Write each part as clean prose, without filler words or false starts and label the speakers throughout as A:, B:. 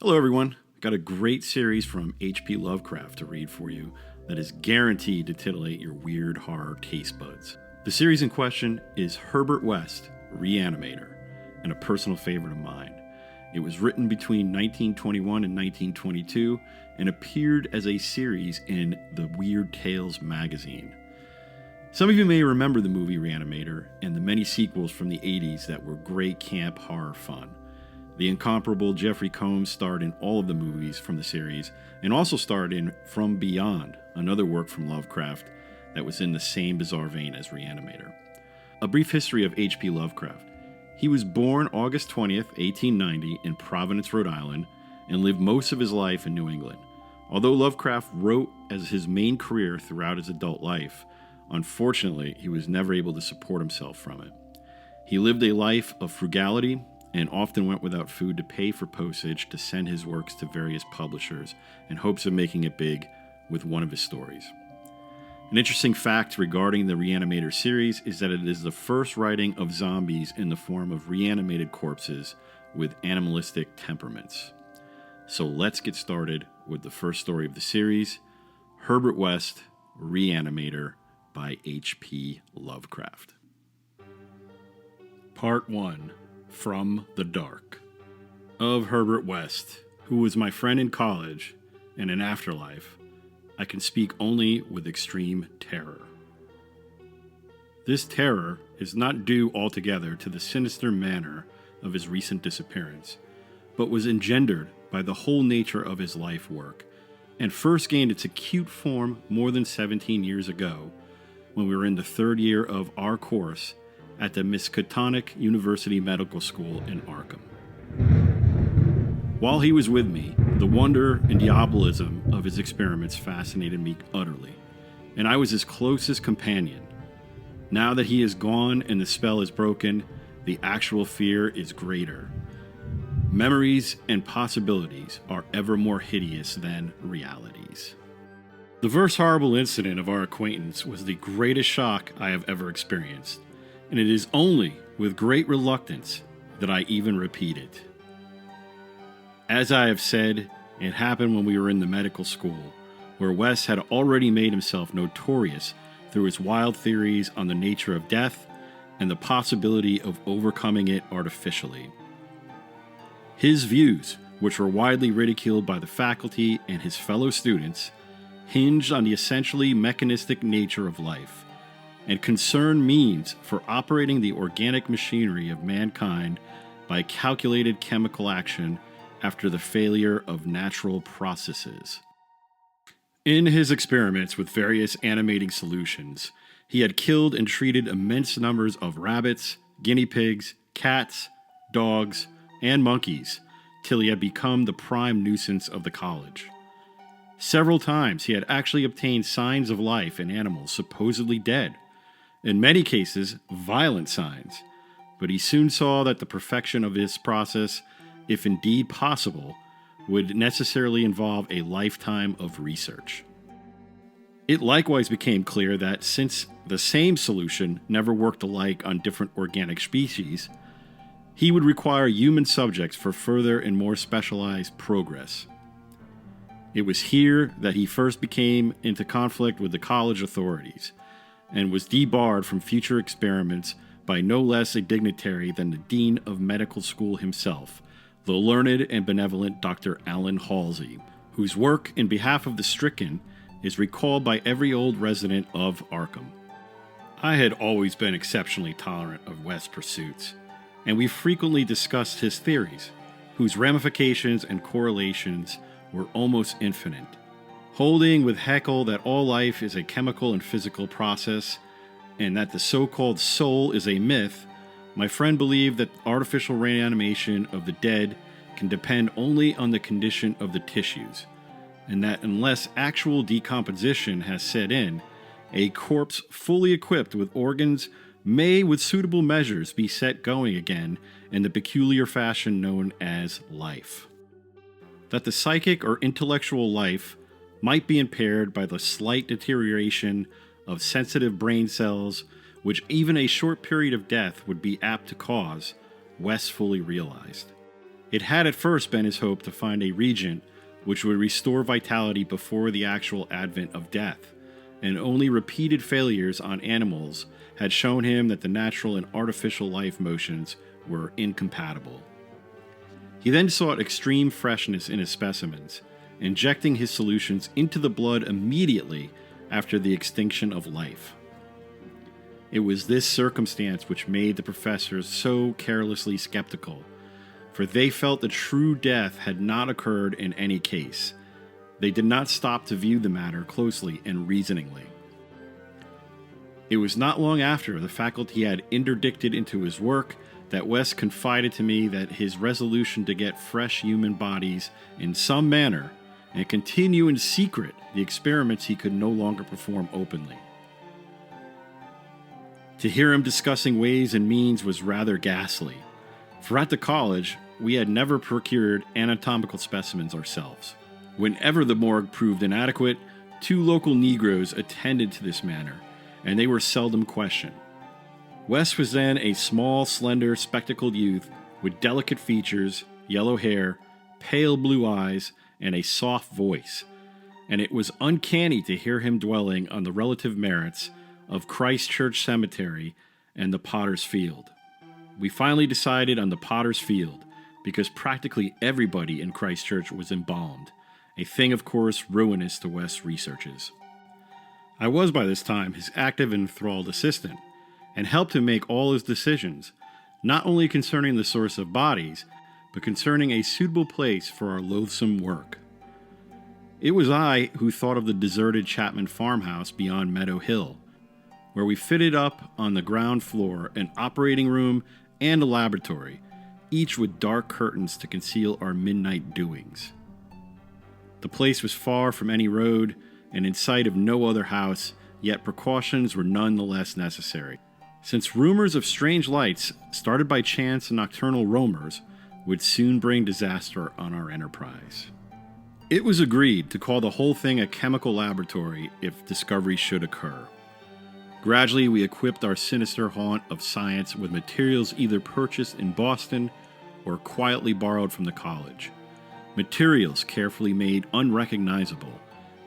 A: Hello everyone, I got a great series from HP Lovecraft to read for you that is guaranteed to titillate your weird horror taste buds. The series in question is Herbert West, Reanimator, and a personal favorite of mine. It was written between 1921 and 1922 and appeared as a series in the Weird Tales magazine. Some of you may remember the movie Reanimator and the many sequels from the 80s that were great camp horror fun. The incomparable Jeffrey Combs starred in all of the movies from the series and also starred in From Beyond, another work from Lovecraft that was in the same bizarre vein as Reanimator. A brief history of H.P. Lovecraft. He was born August 20th, 1890 in Providence, Rhode Island, and lived most of his life in New England. Although Lovecraft wrote as his main career throughout his adult life, unfortunately, he was never able to support himself from it. He lived a life of frugality and often went without food to pay for postage to send his works to various publishers in hopes of making it big with one of his stories. An interesting fact regarding the Reanimator series is that it is the first writing of zombies in the form of reanimated corpses with animalistic temperaments. So let's get started with the first story of the series, Herbert West, Reanimator by H.P. Lovecraft. Part 1. From the Dark. Of Herbert West, who was my friend in college and in afterlife, I can speak only with extreme terror. This terror is not due altogether to the sinister manner of his recent disappearance, but was engendered by the whole nature of his life work, and first gained its acute form more than 17 years ago, when we were in the third year of our course at the Miskatonic University Medical School in Arkham. While he was with me, the wonder and diabolism of his experiments fascinated me utterly, and I was his closest companion. Now that he is gone and the spell is broken, the actual fear is greater. Memories and possibilities are ever more hideous than realities. The first horrible incident of our acquaintance was the greatest shock I have ever experienced, and it is only with great reluctance that I even repeat it. As I have said, it happened when we were in the medical school, where Wes had already made himself notorious through his wild theories on the nature of death and the possibility of overcoming it artificially. His views, which were widely ridiculed by the faculty and his fellow students, hinged on the essentially mechanistic nature of life, and concern means for operating the organic machinery of mankind by calculated chemical action after the failure of natural processes. In his experiments with various animating solutions, he had killed and treated immense numbers of rabbits, guinea pigs, cats, dogs, and monkeys, till he had become the prime nuisance of the college. Several times he had actually obtained signs of life in animals supposedly dead, in many cases violent signs, but he soon saw that the perfection of this process, if indeed possible, would necessarily involve a lifetime of research. It likewise became clear that since the same solution never worked alike on different organic species, he would require human subjects for further and more specialized progress. It was here that he first became into conflict with the college authorities, and was debarred from future experiments by no less a dignitary than the Dean of Medical School himself, the learned and benevolent Dr. Alan Halsey, whose work in behalf of the stricken is recalled by every old resident of Arkham. I had always been exceptionally tolerant of West's pursuits, and we frequently discussed his theories, whose ramifications and correlations were almost infinite. Holding with Haeckel that all life is a chemical and physical process, and that the so-called soul is a myth, my friend believed that artificial reanimation of the dead can depend only on the condition of the tissues, and that unless actual decomposition has set in, a corpse fully equipped with organs may, with suitable measures, be set going again in the peculiar fashion known as life. That the psychic or intellectual life might be impaired by the slight deterioration of sensitive brain cells, which even a short period of death would be apt to cause, West fully realized. It had at first been his hope to find a reagent which would restore vitality before the actual advent of death, and only repeated failures on animals had shown him that the natural and artificial life motions were incompatible. He then sought extreme freshness in his specimens, injecting his solutions into the blood immediately after the extinction of life. It was this circumstance which made the professors so carelessly skeptical, for they felt that true death had not occurred in any case. They did not stop to view the matter closely and reasoningly. It was not long after the faculty had interdicted into his work that West confided to me that his resolution to get fresh human bodies in some manner and continue in secret the experiments he could no longer perform openly. To hear him discussing ways and means was rather ghastly, for at the college we had never procured anatomical specimens ourselves. Whenever the morgue proved inadequate, 2 local Negroes attended to this matter, and they were seldom questioned. West was then a small, slender, spectacled youth with delicate features, yellow hair, pale blue eyes, and a soft voice, and it was uncanny to hear him dwelling on the relative merits of Christ Church Cemetery and the Potter's Field. We finally decided on the Potter's Field because practically everybody in Christ Church was embalmed, a thing of course ruinous to West's researches. I was by this time his active and enthralled assistant, and helped him make all his decisions, not only concerning the source of bodies, but concerning a suitable place for our loathsome work. It was I who thought of the deserted Chapman farmhouse beyond Meadow Hill, where we fitted up on the ground floor an operating room and a laboratory, each with dark curtains to conceal our midnight doings. The place was far from any road and in sight of no other house, yet precautions were none the less necessary, since rumors of strange lights, started by chance and nocturnal roamers, would soon bring disaster on our enterprise. It was agreed to call the whole thing a chemical laboratory if discovery should occur. Gradually, we equipped our sinister haunt of science with materials either purchased in Boston or quietly borrowed from the college. Materials carefully made unrecognizable,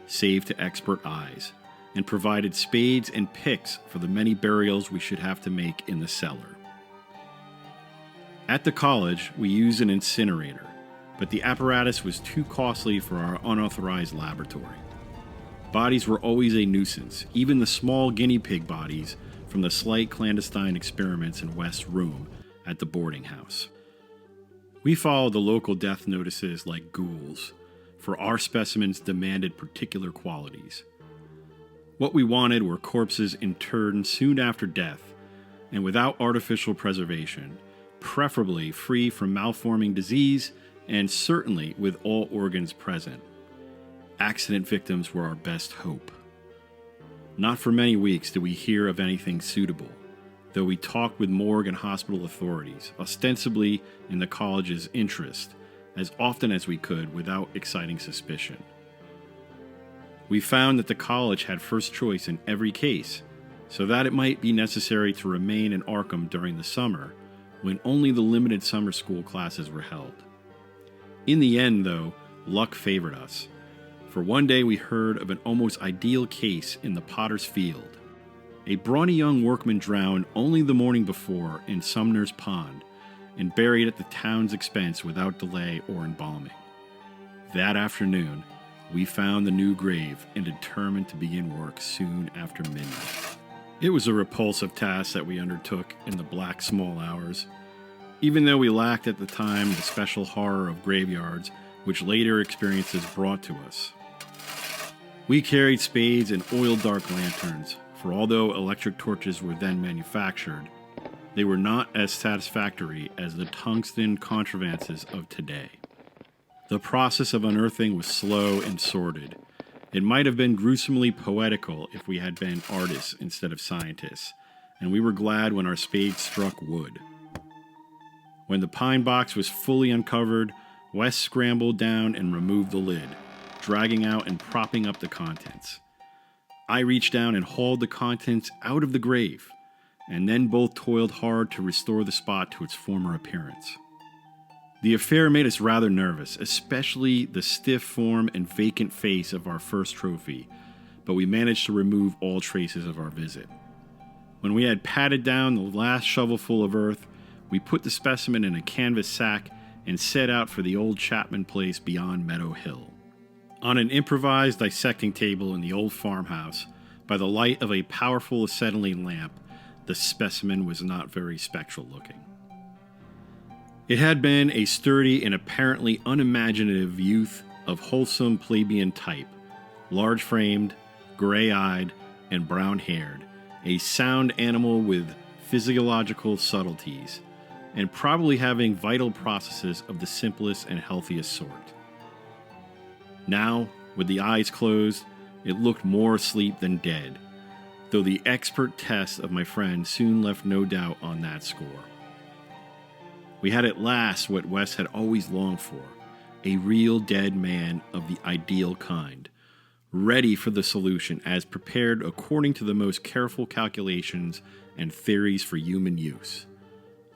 A: save to expert eyes, and provided spades and picks for the many burials we should have to make in the cellar. At the college, we used an incinerator, but the apparatus was too costly for our unauthorized laboratory. Bodies were always a nuisance, even the small guinea pig bodies from the slight clandestine experiments in West's room at the boarding house. We followed the local death notices like ghouls, for our specimens demanded particular qualities. What we wanted were corpses interred soon after death and without artificial preservation, preferably free from malforming disease and certainly with all organs present. Accident victims were our best hope. Not for many weeks did we hear of anything suitable, though we talked with morgue and hospital authorities, ostensibly in the college's interest, as often as we could without exciting suspicion. We found that the college had first choice in every case, so that it might be necessary to remain in Arkham during the summer, when only the limited summer school classes were held. In the end, though, luck favored us, for one day we heard of an almost ideal case in the Potter's Field. A brawny young workman drowned only the morning before in Sumner's Pond and buried at the town's expense without delay or embalming. That afternoon, we found the new grave and determined to begin work soon after midnight. It was a repulsive task that we undertook in the black small hours, even though we lacked at the time the special horror of graveyards which later experiences brought to us. We carried spades and oiled dark lanterns, for although electric torches were then manufactured, they were not as satisfactory as the tungsten contrivances of today. The process of unearthing was slow and sordid. It might have been gruesomely poetical if we had been artists instead of scientists, and we were glad when our spades struck wood. When the pine box was fully uncovered, West scrambled down and removed the lid, dragging out and propping up the contents. I reached down and hauled the contents out of the grave, and then both toiled hard to restore the spot to its former appearance. The affair made us rather nervous, especially the stiff form and vacant face of our first trophy, but we managed to remove all traces of our visit. When we had patted down the last shovelful of earth, we put the specimen in a canvas sack and set out for the old Chapman place beyond Meadow Hill. On an improvised dissecting table in the old farmhouse, by the light of a powerful acetylene lamp, the specimen was not very spectral looking. It had been a sturdy and apparently unimaginative youth of wholesome plebeian type, large-framed, gray-eyed, and brown-haired, a sound animal with physiological subtleties, and probably having vital processes of the simplest and healthiest sort. Now, with the eyes closed, it looked more asleep than dead, though the expert tests of my friend soon left no doubt on that score. We had at last what West had always longed for, a real dead man of the ideal kind, ready for the solution as prepared according to the most careful calculations and theories for human use.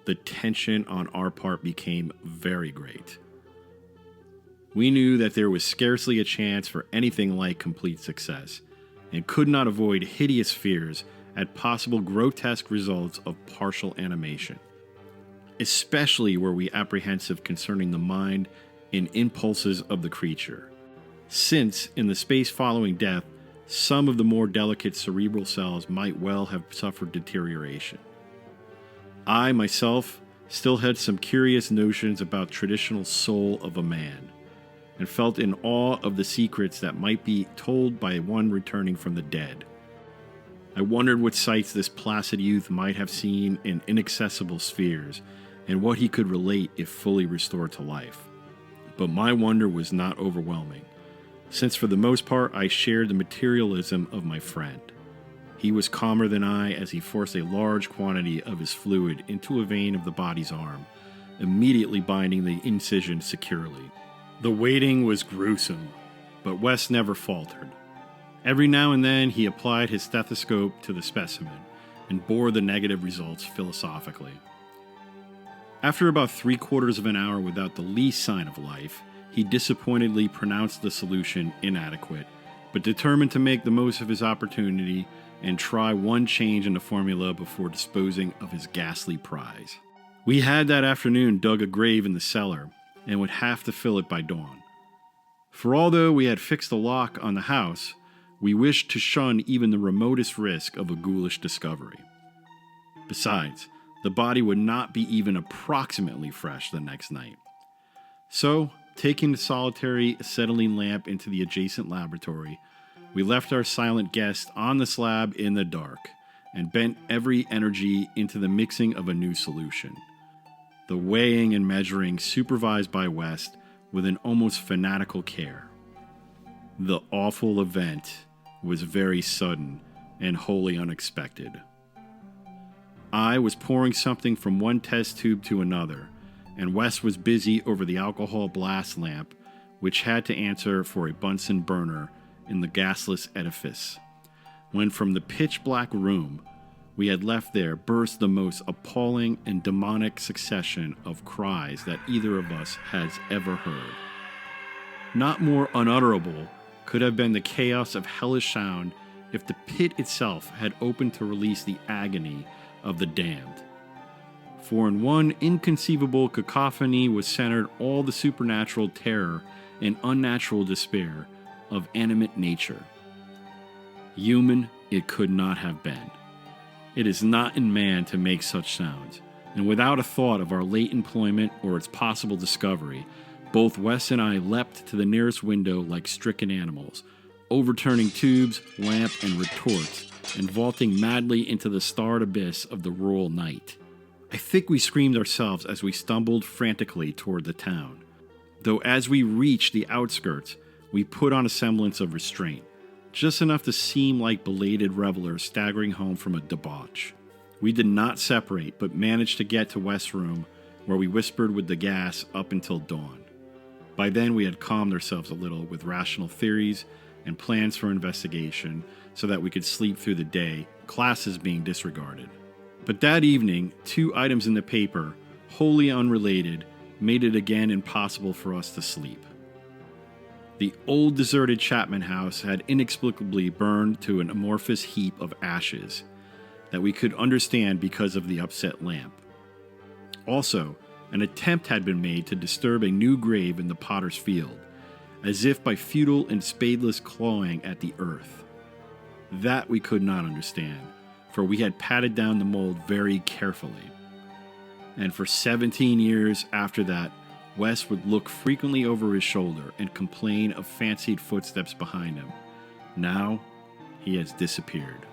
A: The tension on our part became very great. We knew that there was scarcely a chance for anything like complete success, and could not avoid hideous fears at possible grotesque results of partial animation. Especially were we apprehensive concerning the mind and impulses of the creature, since, in the space following death, some of the more delicate cerebral cells might well have suffered deterioration. I, myself, still had some curious notions about traditional soul of a man, and felt in awe of the secrets that might be told by one returning from the dead. I wondered what sights this placid youth might have seen in inaccessible spheres, and what he could relate if fully restored to life. But my wonder was not overwhelming, since for the most part I shared the materialism of my friend. He was calmer than I as he forced a large quantity of his fluid into a vein of the body's arm, immediately binding the incision securely. The waiting was gruesome, but West never faltered. Every now and then he applied his stethoscope to the specimen and bore the negative results philosophically. After about 3/4 of an hour without the least sign of life, he disappointedly pronounced the solution inadequate, but determined to make the most of his opportunity and try one change in the formula before disposing of his ghastly prize. We had that afternoon dug a grave in the cellar, and would have to fill it by dawn. For although we had fixed the lock on the house, we wished to shun even the remotest risk of a ghoulish discovery. Besides, the body would not be even approximately fresh the next night. So, taking the solitary acetylene lamp into the adjacent laboratory, we left our silent guest on the slab in the dark, and bent every energy into the mixing of a new solution. The weighing and measuring supervised by West with an almost fanatical care. The awful event was very sudden and wholly unexpected. I was pouring something from one test tube to another, and West was busy over the alcohol blast lamp, which had to answer for a Bunsen burner in the gasless edifice, when from the pitch-black room we had left there burst the most appalling and demonic succession of cries that either of us has ever heard. Not more unutterable could have been the chaos of hellish sound if the pit itself had opened to release the agony of the damned. For in one inconceivable cacophony was centered all the supernatural terror and unnatural despair of animate nature. Human it could not have been. It is not in man to make such sounds, and without a thought of our late employment or its possible discovery, both Wes and I leapt to the nearest window like stricken animals, overturning tubes, lamp, and retorts, and vaulting madly into the starred abyss of the rural night. I think we screamed ourselves as we stumbled frantically toward the town, though as we reached the outskirts, we put on a semblance of restraint, just enough to seem like belated revelers staggering home from a debauch. We did not separate, but managed to get to West's room, where we whispered with the gas up until dawn. By then we had calmed ourselves a little with rational theories and plans for investigation so that we could sleep through the day, classes being disregarded. But that evening, 2 items in the paper, wholly unrelated, made it again impossible for us to sleep. The old deserted Chapman house had inexplicably burned to an amorphous heap of ashes that we could understand because of the upset lamp. Also, an attempt had been made to disturb a new grave in the potter's field, as if by futile and spadeless clawing at the earth. That we could not understand, for we had patted down the mold very carefully. And for 17 years after that, West would look frequently over his shoulder and complain of fancied footsteps behind him. Now, he has disappeared.